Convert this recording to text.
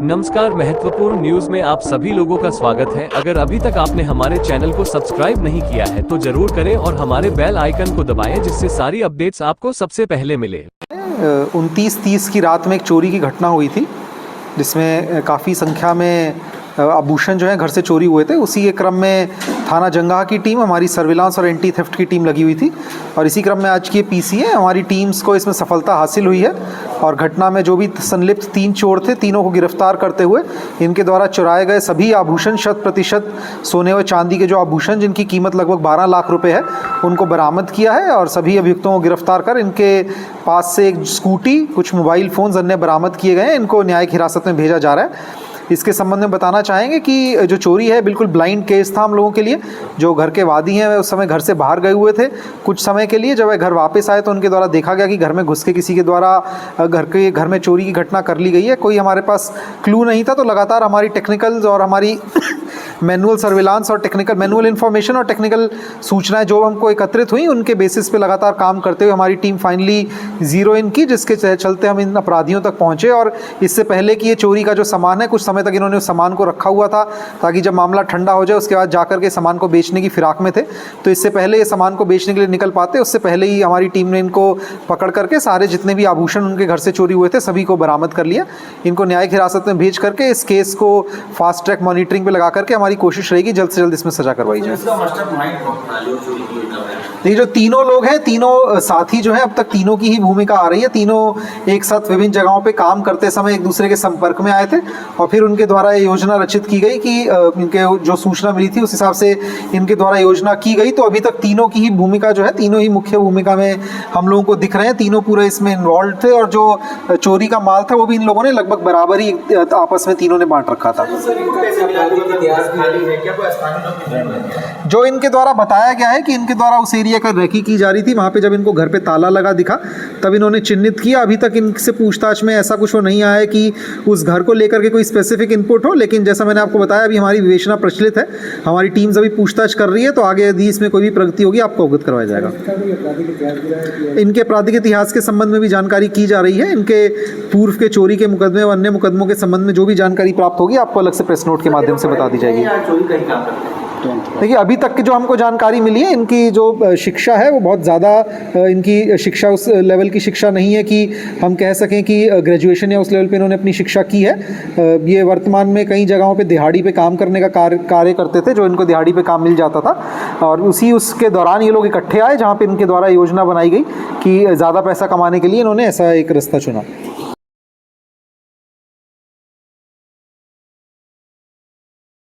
नमस्कार, महत्वपूर्ण न्यूज में आप सभी लोगों का स्वागत है। अगर अभी तक आपने हमारे चैनल को सब्सक्राइब नहीं किया है तो जरूर करें और हमारे बेल आइकन को दबाएं, जिससे सारी अपडेट्स आपको सबसे पहले मिले। 29-30 की रात में एक चोरी की घटना हुई थी, जिसमें काफ़ी संख्या में आभूषण जो है घर से चोरी हुए थे। उसी के क्रम में थाना जंगाहा की टीम, हमारी सर्विलांस और एंटी थेफ्ट की टीम लगी हुई थी और इसी क्रम में आज की पीसी है, हमारी टीम्स को इसमें सफलता हासिल हुई है और घटना में जो भी संलिप्त 3 चोर थे, तीनों को गिरफ्तार करते हुए इनके द्वारा चुराए गए सभी आभूषण, 100% सोने व चांदी के जो आभूषण जिनकी कीमत लगभग 12 लाख रुपए है, उनको बरामद किया है और सभी अभियुक्तों को गिरफ्तार कर इनके पास से एक स्कूटी, कुछ मोबाइल फ़ोन्स अन्य बरामद किए गए हैं। इनको न्यायिक हिरासत में भेजा जा रहा है। इसके संबंध में बताना चाहेंगे कि जो चोरी है बिल्कुल ब्लाइंड केस था हम लोगों के लिए। जो घर के वादी हैं उस समय घर से बाहर गए हुए थे कुछ समय के लिए। जब वह घर वापस आए तो उनके द्वारा देखा गया कि घर में घुस के किसी के द्वारा घर में चोरी की घटना कर ली गई है। कोई हमारे पास क्लू नहीं था, तो लगातार हमारी टेक्निकल्स और हमारी मैनुअल सर्विलांस और टेक्निकल मैनुअल इन्फॉर्मेशन और टेक्निकल सूचनाएं जो हमको एकत्रित हुई, उनके बेसिस पे लगातार काम करते हुए हमारी टीम फाइनली जीरो इन की, जिसके चलते हम इन अपराधियों तक पहुंचे। और इससे पहले कि ये चोरी का जो सामान है, कुछ समय तक इन्होंने उस सामान को रखा हुआ था ताकि जब मामला ठंडा हो जाए उसके बाद जाकर के सामान को बेचने की फिराक में थे। तो इससे पहले ये सामान को बेचने के लिए निकल पाते, उससे पहले ही हमारी टीम ने इनको पकड़ करके सारे जितने भी आभूषण उनके घर से चोरी हुए थे सभी को बरामद कर लिया। इनको न्यायिक हिरासत में भेज करके इस केस को फास्ट ट्रैक मॉनिटरिंग पे लगा करके हमारी कोशिश रहेगी जल्द से जल्द इसमें सजा करवाई जाए। ये जो तीनों लोग हैं, तीनों साथी जो है, अब तक तीनों की ही भूमिका आ रही है। तीनों एक साथ विभिन्न जगहों पे काम करते समय एक दूसरे के संपर्क में आए थे और फिर उनके द्वारा ये योजना रचित की गई कि इनके जो सूचना मिली थी उस हिसाब से इनके द्वारा योजना की गई। तो अभी तक तीनों की ही भूमिका जो है, तीनों ही मुख्य भूमिका में हम लोगों को दिख रहे हैं। तीनों पूरे इसमें इन्वॉल्व थे और जो चोरी का माल था वो भी इन लोगों ने लगभग बराबर ही आपस में तीनों ने बांट रखा था। जो इनके द्वारा बताया गया है कि इनके द्वारा उस एरिया का रेकी की जा रही थी, वहाँ पे जब इनको घर पे ताला लगा दिखा तब इन्होंने चिन्हित किया। अभी तक इनसे पूछताछ में ऐसा कुछ वो नहीं आया है कि उस घर को लेकर के कोई स्पेसिफिक इनपुट हो, लेकिन जैसा मैंने आपको बताया अभी हमारी विवेचना प्रचलित है, हमारी टीम्स अभी पूछताछ कर रही है। तो आगे यदि इसमें कोई भी प्रगति होगी आपको अवगत करवाया जाएगा। इनके आपराधिक इतिहास के संबंध में भी जानकारी की जा रही है। इनके पूर्व के चोरी के मुकदमे व अन्य मुकदमों के संबंध में जो भी जानकारी प्राप्त होगी आपको अलग से प्रेस नोट के माध्यम से बता दी जाएगी। देखिए, अभी तक की जो हमको जानकारी मिली है, इनकी जो शिक्षा है वो बहुत ज़्यादा, इनकी शिक्षा उस लेवल की शिक्षा नहीं है कि हम कह सकें कि ग्रेजुएशन या उस लेवल पे इन्होंने अपनी शिक्षा की है। ये वर्तमान में कई जगहों पे दिहाड़ी पे काम करने का कार्य करते थे, जो इनको दिहाड़ी पे काम मिल जाता था और उसके दौरान ये लोग इकट्ठे आए, जहाँ पे इनके द्वारा योजना बनाई गई कि ज़्यादा पैसा कमाने के लिए इन्होंने ऐसा एक रास्ता चुना।